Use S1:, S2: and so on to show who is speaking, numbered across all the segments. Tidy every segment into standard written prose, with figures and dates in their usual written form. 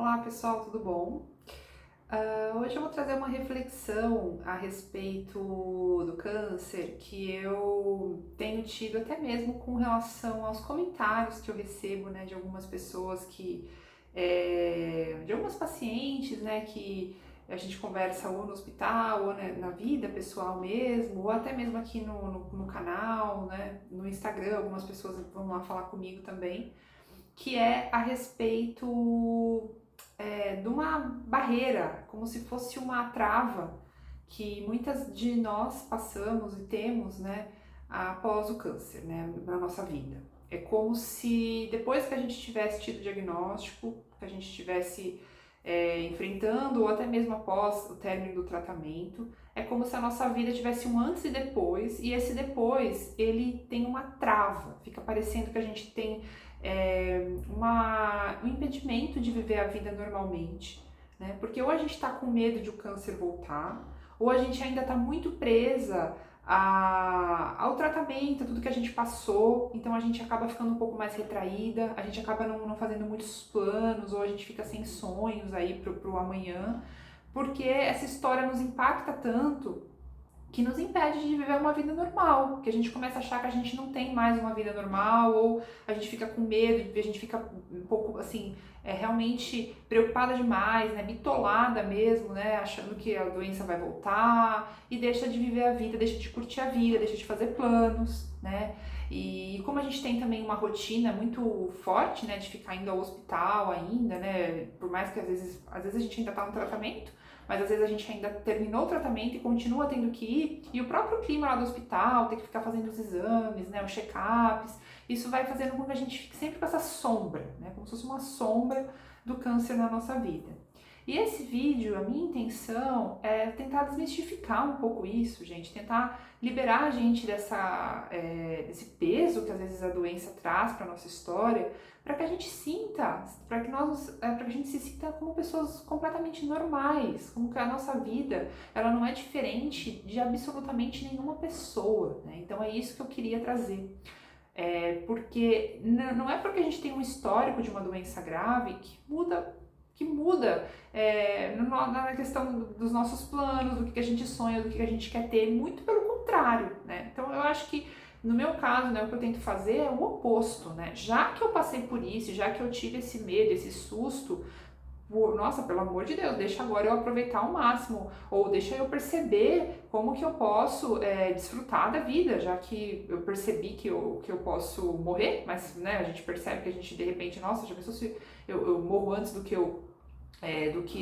S1: Olá pessoal, tudo bom? Hoje eu vou trazer uma reflexão a respeito do câncer que eu tenho tido até mesmo com relação aos comentários que eu recebo, né, de algumas pessoas de algumas pacientes, né, que a gente conversa ou no hospital ou né, na vida pessoal mesmo, ou até mesmo aqui no canal, né, no Instagram, algumas pessoas vão lá falar comigo também, que é a respeito de uma barreira, como se fosse uma trava que muitas de nós passamos e temos, né, após o câncer, né, na nossa vida. É como se depois que a gente tivesse tido o diagnóstico, que a gente estivesse enfrentando, ou até mesmo após o término do tratamento, é como se a nossa vida tivesse um antes e depois, e esse depois, ele tem uma trava, fica parecendo que a gente tem um impedimento de viver a vida normalmente, né? Porque ou a gente está com medo de o câncer voltar, ou a gente ainda está muito presa ao tratamento, a tudo que a gente passou, então a gente acaba ficando um pouco mais retraída, a gente acaba não fazendo muitos planos, ou a gente fica sem sonhos aí pro amanhã, porque essa história nos impacta tanto que nos impede de viver uma vida normal, que a gente começa a achar que a gente não tem mais uma vida normal, ou a gente fica com medo, a gente fica um pouco assim, realmente preocupada demais, né, bitolada mesmo, né, achando que a doença vai voltar, e deixa de viver a vida, deixa de curtir a vida, deixa de fazer planos, né, e como a gente tem também uma rotina muito forte, né, de ficar indo ao hospital ainda, né, por mais que às vezes a gente ainda tá no tratamento, mas às vezes a gente ainda terminou o tratamento e continua tendo que ir, e o próprio clima lá do hospital, ter que ficar fazendo os exames, né, os check-ups, isso vai fazendo com que a gente fique sempre com essa sombra, né, como se fosse uma sombra do câncer na nossa vida. E esse vídeo, a minha intenção é tentar desmistificar um pouco isso, gente, tentar liberar a gente desse peso que às vezes a doença traz para nossa história, para que a gente sinta, para que a gente se sinta como pessoas completamente normais, como que a nossa vida, ela não é diferente de absolutamente nenhuma pessoa, né? Então é isso que eu queria trazer. Porque não é porque a gente tem um histórico de uma doença grave que muda na questão dos nossos planos, do que a gente sonha, do que a gente quer ter, muito pelo contrário, né? Então eu acho que no meu caso, né, o que eu tento fazer é o oposto, né? Já que eu passei por isso, já que eu tive esse medo, esse susto, nossa, pelo amor de Deus, deixa agora eu aproveitar ao máximo, ou deixa eu perceber como que eu posso desfrutar da vida, já que eu percebi que eu posso morrer, mas né, a gente percebe que a gente de repente, nossa, já pensou se eu morro antes do que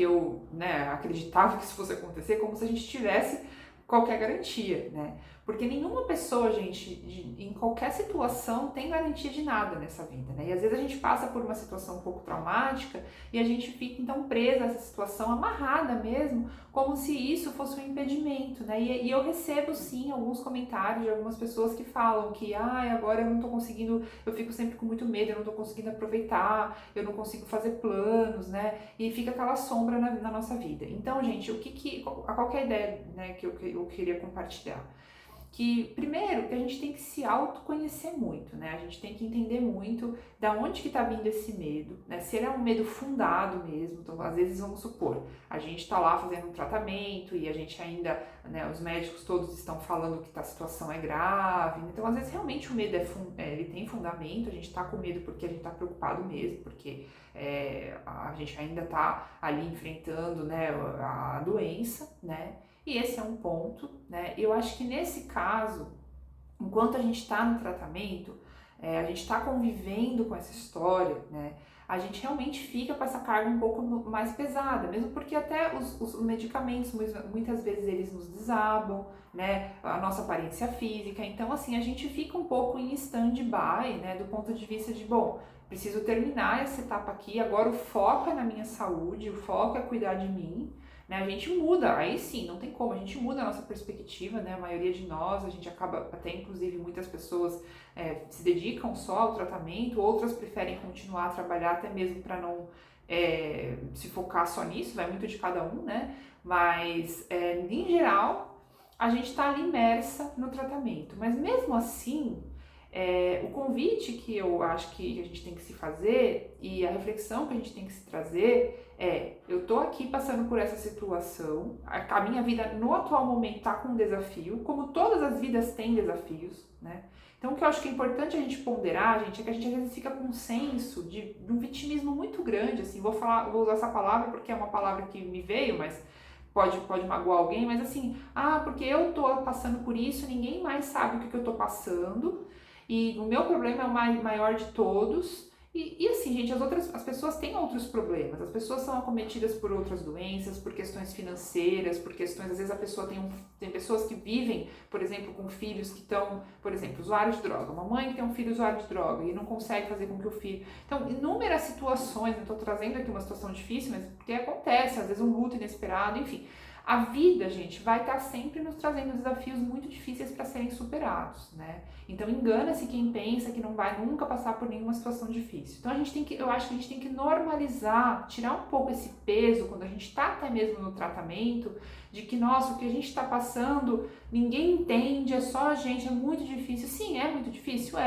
S1: eu né, acreditava que isso fosse acontecer, como se a gente tivesse qualquer garantia, né? Porque nenhuma pessoa, gente, em qualquer situação tem garantia de nada nessa vida, né? E às vezes a gente passa por uma situação um pouco traumática e a gente fica então presa a essa situação, amarrada mesmo, como se isso fosse um impedimento, né? E eu recebo sim alguns comentários de algumas pessoas que falam que, agora eu não tô conseguindo, eu fico sempre com muito medo, eu não tô conseguindo aproveitar, eu não consigo fazer planos, né? E fica aquela sombra na nossa vida. Então, gente, qual que é a ideia, né, que eu queria compartilhar? Que primeiro que a gente tem que se autoconhecer muito, né? A gente tem que entender muito da onde que tá vindo esse medo, né? Se ele é um medo fundado mesmo, então às vezes vamos supor, a gente tá lá fazendo um tratamento e a gente ainda, né, os médicos todos estão falando que a situação é grave, então às vezes realmente o medo ele tem fundamento, a gente tá com medo porque a gente tá preocupado mesmo, porque a gente ainda tá ali enfrentando, né, a doença, né? E esse é um ponto, né? Eu acho que nesse caso, enquanto a gente está no tratamento, a gente está convivendo com essa história, né? A gente realmente fica com essa carga um pouco mais pesada, mesmo porque até os medicamentos, muitas vezes eles nos desabam, né? A nossa aparência física, então assim, a gente fica um pouco em stand-by, né? Do ponto de vista de, bom, preciso terminar essa etapa aqui, agora o foco é na minha saúde, o foco é cuidar de mim, né? A gente muda, aí sim, não tem como, a gente muda a nossa perspectiva, né? A maioria de nós, a gente acaba, até inclusive muitas pessoas se dedicam só ao tratamento, outras preferem continuar a trabalhar até mesmo para não se focar só nisso, vai muito de cada um, né? Mas em geral, a gente está ali imersa no tratamento, mas mesmo assim, O convite que eu acho que a gente tem que se fazer e a reflexão que a gente tem que se trazer eu tô aqui passando por essa situação, a minha vida no atual momento tá com um desafio, como todas as vidas têm desafios, né? Então o que eu acho que é importante a gente ponderar, gente, é que a gente às vezes fica com um senso de um vitimismo muito grande, assim, vou usar essa palavra porque é uma palavra que me veio, mas pode magoar alguém, mas assim, porque eu tô passando por isso, ninguém mais sabe o que eu tô passando, e o meu problema é o maior de todos. E assim, gente, as pessoas têm outros problemas, as pessoas são acometidas por outras doenças, por questões financeiras, por questões, às vezes a pessoa tem pessoas que vivem, por exemplo, com filhos que estão, por exemplo, usuários de droga, uma mãe que tem um filho usuário de droga e não consegue fazer com que o filho... Então, inúmeras situações, não estou trazendo aqui uma situação difícil, mas porque acontece, às vezes um luto inesperado, enfim... A vida, gente, vai estar sempre nos trazendo desafios muito difíceis para serem superados, né? Então engana-se quem pensa que não vai nunca passar por nenhuma situação difícil. Então eu acho que a gente tem que normalizar, tirar um pouco esse peso quando a gente está até mesmo no tratamento, de que, nossa, o que a gente está passando, ninguém entende, é só a gente, é muito difícil. Sim, é muito difícil,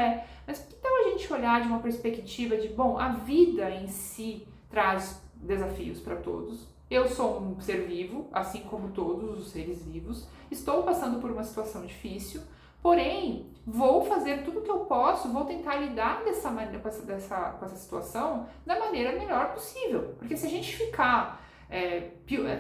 S1: mas que tal a gente olhar de uma perspectiva de, bom, a vida em si traz desafios para todos. Eu sou um ser vivo, assim como todos os seres vivos. Estou passando por uma situação difícil, porém, vou fazer tudo o que eu posso, vou tentar lidar com essa situação da maneira melhor possível. Porque se a gente ficar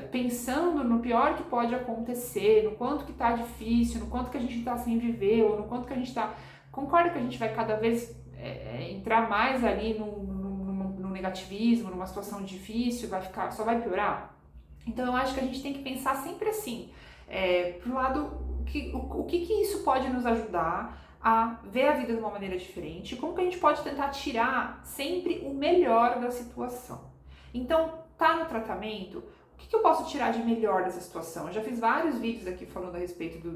S1: pensando no pior que pode acontecer, no quanto que tá difícil, no quanto que a gente está sem viver, ou no quanto que a gente está... Concorda que a gente vai cada vez entrar mais ali no negativismo, numa situação difícil, só vai piorar? Então eu acho que a gente tem que pensar sempre assim, pro lado, o que isso pode nos ajudar a ver a vida de uma maneira diferente, como que a gente pode tentar tirar sempre o melhor da situação. Então, tá no tratamento, o que eu posso tirar de melhor dessa situação? Eu já fiz vários vídeos aqui falando a respeito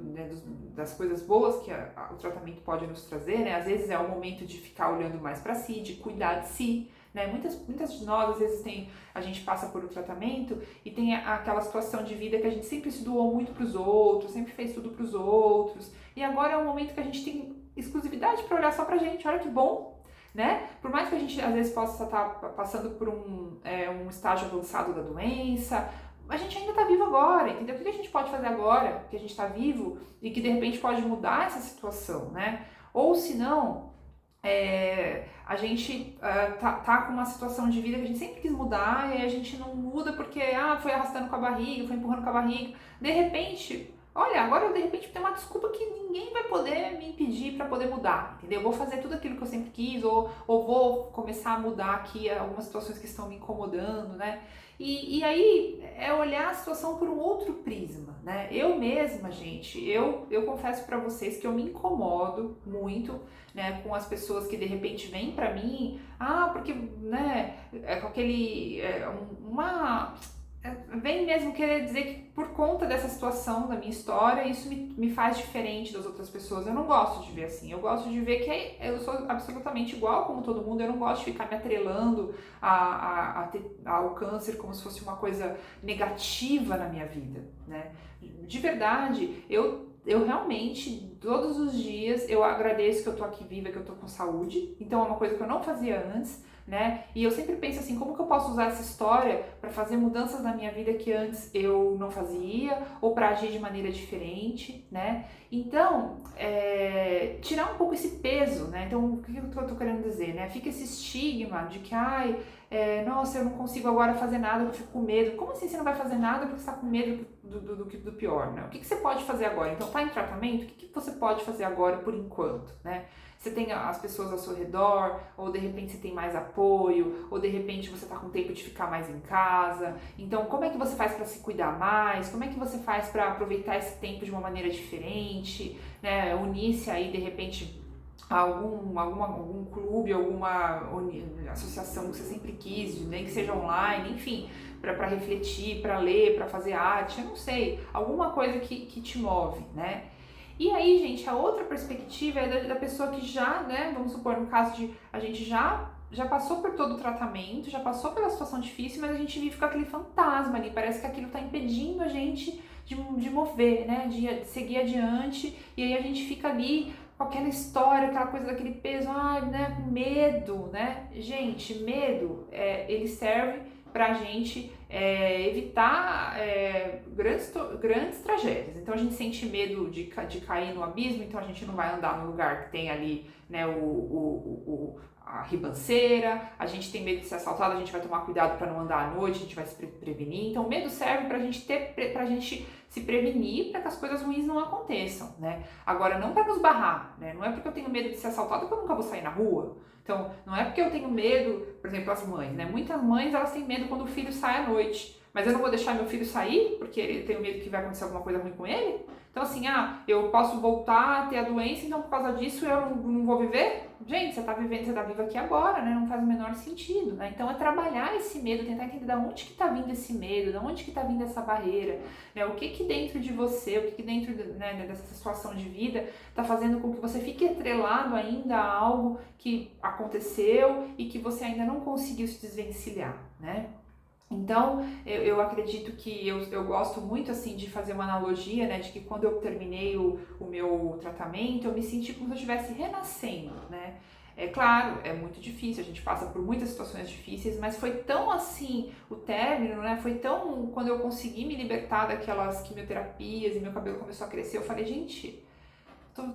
S1: das coisas boas que o tratamento pode nos trazer, né? Às vezes é o momento de ficar olhando mais para si, de cuidar de si, né? Muitas de nós, às vezes, a gente passa por um tratamento e tem aquela situação de vida que a gente sempre se doou muito para os outros, sempre fez tudo para os outros, e agora é um momento que a gente tem exclusividade para olhar só pra gente, olha que bom, né? Por mais que a gente, às vezes, possa estar passando por um estágio avançado da doença, a gente ainda está vivo agora, entendeu? O que a gente pode fazer agora, que a gente está vivo, e que, de repente, pode mudar essa situação, né? Ou, se não... a gente tá com uma situação de vida que a gente sempre quis mudar e a gente não muda porque foi arrastando com a barriga, foi empurrando com a barriga. De repente, olha, agora eu de repente tenho uma desculpa que ninguém vai poder me impedir para poder mudar, entendeu? Eu vou fazer tudo aquilo que eu sempre quis ou vou começar a mudar aqui algumas situações que estão me incomodando, né? E aí é olhar a situação por um outro prisma, né? Eu mesma, gente, eu confesso para vocês que eu me incomodo muito, né, com as pessoas que de repente vêm para mim, porque, né, com aquele, vem mesmo querer dizer que por conta dessa situação da minha história, isso me faz diferente das outras pessoas. Eu não gosto de ver assim, eu gosto de ver que eu sou absolutamente igual como todo mundo, eu não gosto de ficar me atrelando ao câncer como se fosse uma coisa negativa na minha vida, né? De verdade, eu realmente, todos os dias, eu agradeço que eu tô aqui viva, que eu tô com saúde, então é uma coisa que eu não fazia antes, né? E eu sempre penso assim, como que eu posso usar essa história para fazer mudanças na minha vida que antes eu não fazia, ou para agir de maneira diferente, né? Então, tirar um pouco esse peso, né? Então, o que eu tô querendo dizer, né? Fica esse estigma de que, nossa, eu não consigo agora fazer nada, eu fico com medo. Como assim você não vai fazer nada porque você tá com medo do pior, né? O que você pode fazer agora? Então, tá em tratamento? O que você pode fazer agora por enquanto, né? Você tem as pessoas ao seu redor, ou de repente você tem mais apoio, ou de repente você tá com tempo de ficar mais em casa. Então, como é que você faz para se cuidar mais? Como é que você faz para aproveitar esse tempo de uma maneira diferente, né? Unir-se aí, de repente, a algum clube, alguma associação que você sempre quis, nem que seja online, enfim, para refletir, para ler, para fazer arte, eu não sei, alguma coisa que te move, né? E aí, gente, a outra perspectiva é da pessoa que já, né, vamos supor, no caso de a gente já passou por todo o tratamento, já passou pela situação difícil, mas a gente vive com aquele fantasma ali, parece que aquilo tá impedindo a gente de mover, né, de seguir adiante, e aí a gente fica ali com aquela história, aquela coisa daquele peso, né, medo, né? Gente, medo, ele serve pra gente evitar grandes tragédias. Então a gente sente medo de cair no abismo, então a gente não vai andar no lugar que tem ali, né, a ribanceira, a gente tem medo de ser assaltado, a gente vai tomar cuidado para não andar à noite, a gente vai se prevenir. Então o medo serve pra gente se prevenir para que as coisas ruins não aconteçam, né? Agora, não para nos barrar, né? Não é porque eu tenho medo de ser assaltado que eu nunca vou sair na rua. Então, não é porque eu tenho medo, por exemplo, as mães, né? Muitas mães, elas têm medo quando o filho sai à noite. Mas eu não vou deixar meu filho sair porque ele tem medo que vai acontecer alguma coisa ruim com ele? Então, assim, eu posso voltar a ter a doença, então por causa disso eu não vou viver? Gente, você tá vivendo, você tá vivo aqui agora, né? Não faz o menor sentido, né? Então é trabalhar esse medo, tentar entender de onde que tá vindo esse medo, de onde que tá vindo essa barreira, né? O que dentro de você, o que dentro, né, dessa situação de vida tá fazendo com que você fique atrelado ainda a algo que aconteceu e que você ainda não conseguiu se desvencilhar, né? Então, eu acredito que eu gosto muito, assim, de fazer uma analogia, né, de que quando eu terminei o meu tratamento, eu me senti como se eu estivesse renascendo, né. É claro, é muito difícil, a gente passa por muitas situações difíceis, mas foi tão, assim, o término, né, foi tão, quando eu consegui me libertar daquelas quimioterapias e meu cabelo começou a crescer, eu falei, gente,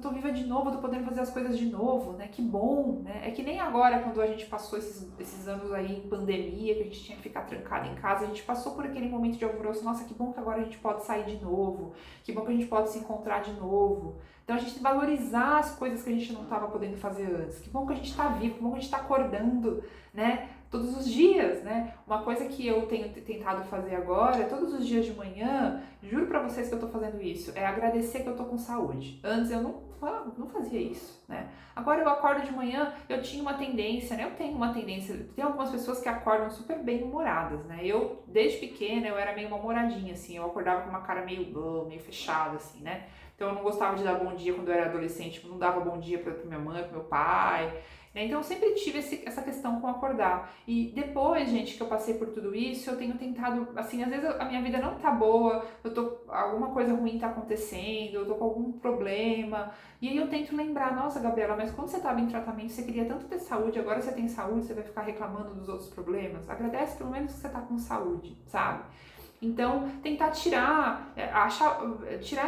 S1: tô viva de novo, tô podendo fazer as coisas de novo, né? Que bom, né? É que nem agora, quando a gente passou esses anos aí em pandemia, que a gente tinha que ficar trancado em casa, a gente passou por aquele momento de alvoroço, nossa, que bom que agora a gente pode sair de novo, que bom que a gente pode se encontrar de novo. Então a gente tem que valorizar as coisas que a gente não estava podendo fazer antes. Que bom que a gente está vivo, que bom que a gente está acordando, né? Todos os dias, né? Uma coisa que eu tenho tentado fazer agora, todos os dias de manhã, juro pra vocês que eu tô fazendo isso, é agradecer que eu tô com saúde. Antes eu não fazia isso, né? Agora eu acordo de manhã, eu tinha uma tendência, né? Eu tenho uma tendência, tem algumas pessoas que acordam super bem humoradas, né? Eu, desde pequena, eu era meio mal-humoradinha, assim, eu acordava com uma cara meio fechada, assim, né? Então eu não gostava de dar bom dia quando eu era adolescente, tipo, não dava bom dia pra minha mãe, pro meu pai, né? Então eu sempre tive essa questão com acordar. E depois, gente, que eu passei por tudo isso, eu tenho tentado, assim, às vezes a minha vida não tá boa, alguma coisa ruim tá acontecendo, eu tô com algum problema, e aí eu tento lembrar, nossa, Gabriela, mas quando você estava em tratamento, você queria tanto ter saúde, agora você tem saúde, você vai ficar reclamando dos outros problemas? Agradece pelo menos que você tá com saúde, sabe? Então, tentar tirar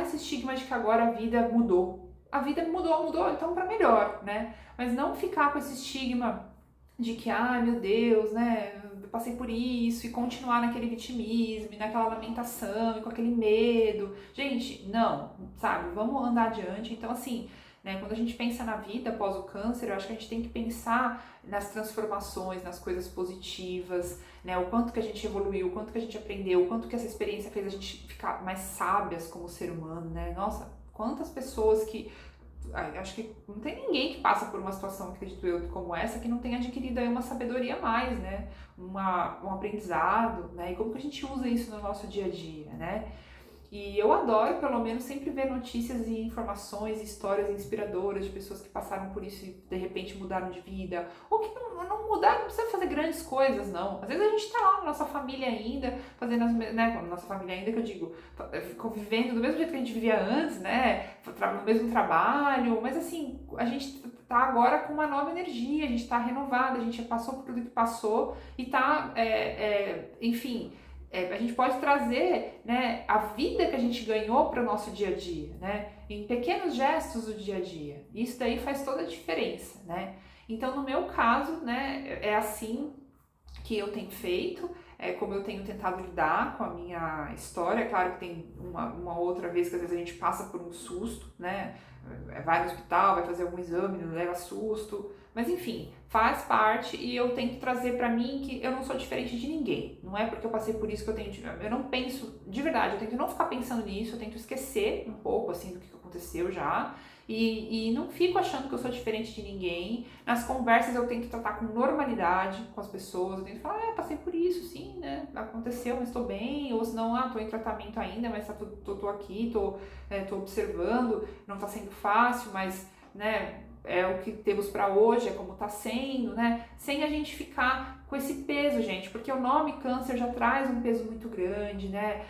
S1: esse estigma de que agora a vida mudou. A vida mudou, então para melhor, né? Mas não ficar com esse estigma de que, ai meu Deus, né? Eu passei por isso e continuar naquele vitimismo, e naquela lamentação, e com aquele medo. Gente, não, sabe? Vamos andar adiante. Então, assim, né, quando a gente pensa na vida após o câncer, eu acho que a gente tem que pensar nas transformações, nas coisas positivas, né, o quanto que a gente evoluiu, o quanto que a gente aprendeu, o quanto que essa experiência fez a gente ficar mais sábias como ser humano, né? Nossa, quantas pessoas que acho que não tem ninguém que passa por uma situação, acredito eu, como essa, que não tenha adquirido aí uma sabedoria a mais, né? Um aprendizado, né? E como que a gente usa isso no nosso dia a dia, né? E eu adoro, pelo menos, sempre ver notícias e informações, histórias inspiradoras de pessoas que passaram por isso e de repente mudaram de vida. Ou que não mudaram, não precisa fazer grandes coisas, não. Às vezes a gente tá lá na nossa família ainda, fazendo né, nossa família ainda que eu digo, convivendo do mesmo jeito que a gente vivia antes, né? No mesmo trabalho, mas assim, a gente tá agora com uma nova energia, a gente tá renovada, a gente já passou por tudo que passou e tá, enfim. A gente pode trazer, né, a vida que a gente ganhou para o nosso dia a dia, né, em pequenos gestos do dia a dia. Isso daí faz toda a diferença, né. Então, no meu caso, né, é assim que eu tenho feito, é como eu tenho tentado lidar com a minha história. Claro que tem uma outra vez que às vezes a gente passa por um susto, né, vai no hospital, vai fazer algum exame, leva susto, mas enfim, faz parte e eu tento trazer pra mim que eu não sou diferente de ninguém. Não é porque eu passei por isso que eu não penso, de verdade, eu tento não ficar pensando nisso, eu tento esquecer um pouco assim do que aconteceu já e não fico achando que eu sou diferente de ninguém. Nas conversas eu tento tratar com normalidade com as pessoas, eu tento falar, passei por isso, sim, né, aconteceu, mas estou bem, ou senão, tô em tratamento ainda, mas tô aqui, tô observando, não tá sendo fácil, mas, né, é o que temos para hoje, é como está sendo, né? Sem a gente ficar com esse peso, gente, porque o nome câncer já traz um peso muito grande, né?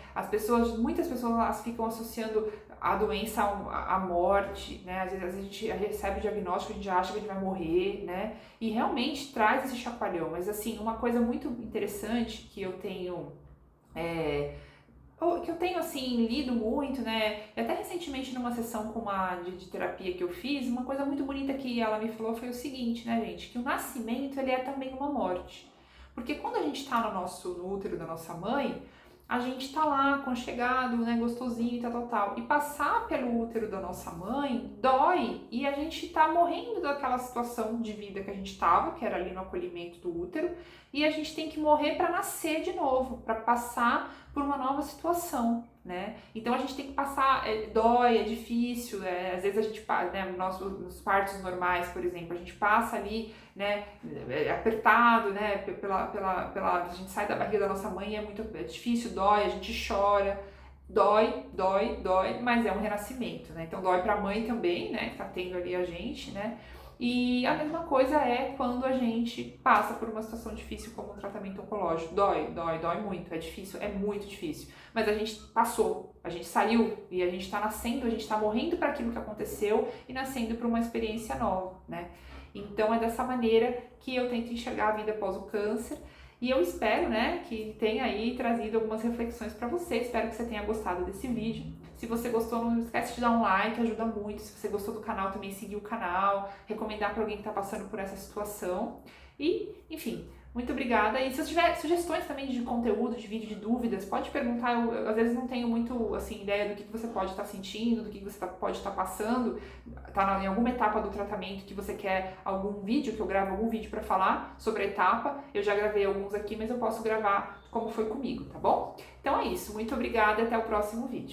S1: Muitas pessoas elas ficam associando a doença à morte, né? Às vezes a gente recebe o diagnóstico, a gente já acha que a gente vai morrer, né? E realmente traz esse chacoalhão. Mas assim, uma coisa muito interessante que eu tenho assim lido muito, né? E até recentemente numa sessão de terapia que eu fiz, uma coisa muito bonita que ela me falou foi o seguinte, né, gente? Que o nascimento ele é também uma morte. Porque quando a gente tá no útero da nossa mãe, a gente tá lá aconchegado, né, gostosinho e tal. E passar pelo útero da nossa mãe dói e a gente tá morrendo daquela situação de vida que a gente tava, que era ali no acolhimento do útero, e a gente tem que morrer para nascer de novo, para passar por uma nova situação, né? Então a gente tem que passar, dói, é difícil, às vezes a gente, né, nos partos normais, por exemplo, a gente passa ali, né, apertado, né, a gente sai da barriga da nossa mãe, é difícil, dói, a gente chora, dói, mas é um renascimento, né? Então dói para a mãe também, né, que tá tendo ali a gente, né? E a mesma coisa é quando a gente passa por uma situação difícil como um tratamento oncológico. Dói muito, é difícil, é muito difícil. Mas a gente passou, a gente saiu e a gente tá nascendo, a gente tá morrendo para aquilo que aconteceu e nascendo para uma experiência nova, né? Então é dessa maneira que eu tento enxergar a vida após o câncer. E eu espero, né, que tenha aí trazido algumas reflexões para você. Espero que você tenha gostado desse vídeo. Se você gostou, não esquece de dar um like, ajuda muito. Se você gostou do canal, também seguir o canal, recomendar para alguém que está passando por essa situação. E, enfim, muito obrigada. E se você tiver sugestões também de conteúdo, de vídeo, de dúvidas, pode perguntar. Eu às vezes não tenho muito assim, ideia do que você pode estar sentindo, do que você pode estar passando. Tá em alguma etapa do tratamento que você quer algum vídeo, que eu gravo algum vídeo para falar sobre a etapa. Eu já gravei alguns aqui, mas eu posso gravar como foi comigo, tá bom? Então é isso. Muito obrigada e até o próximo vídeo.